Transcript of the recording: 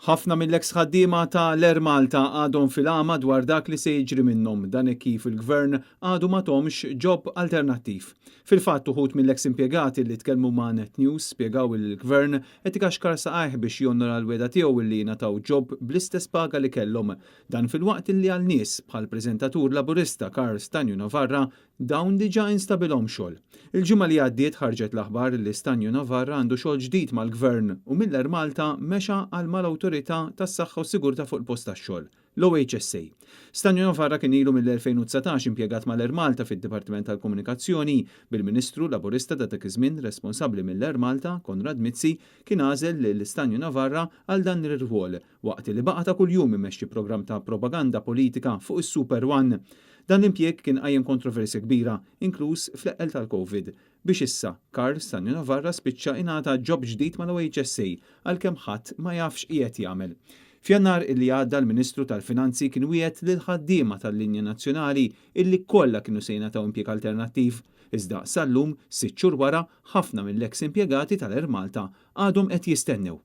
Ħafna mill-eks ħaddiema ta' l-Air Malta għadhom fil-għama dwar dak li se jiġri minnhom dan kif il-Gvern għadu ma tomx ġob alternattiv. Fil-fatt uħud mill-eks impjegati li tkellmu ma' Net News spjegaw il-Gvern qed ikaxkar saqajh biex jonnora l-weda tiegħu li jingħataw ġob bl-istess paga li kellhom. Dan fil-waqt li għal nies bħal preżentatur laburista Karl Stanju Navarra dawn diġà instabilhom xogħol. Il-ġimgħa li għaddiet ħarġet l-aħbar li Stanju Navarra għandu xogħol ġdid mal-Gvern u mill-Air Malta mexa għal mal-Awtorità tas-Saħħa u Sigurtà fuq il-post tax-xogħol, l-OHSA. Stanju Navarra kien ilu mill-2019 impjegat mal-Air Malta fid-Dipartiment tal-Komunikazzjoni bil-Ministru Laburista ta' dak iż-żmien responsabbli mill-Air Malta, Konrad Mizzi, kien għażel lil Stanju Navarra għal dan ir-rwol waqt li baqa' ta' kuljum imexxi programm ta' propaganda politika fuq is-Super One. Dan l-impjeg kien qajjem kontroversja kbira, inkluż fl-eqqel tal-Covid, biex issa Karl Stanju Navarra spiċċa ingħata ġob ġdid mal-OHSA għalkemm ħadd ma jafx qiegħed jagħmel. F'Jannar illi għadda l-Ministru tal-Finanzi kien wiegħed lil ħaddiema tal-Linja Nazzjonali illi kollha kienu se jingħataw impjeg alternattiv. Iżda sal-lum 6 xhur wara ħafna mill-eks impjegati tal-Air Malta għadhom qed jistennew.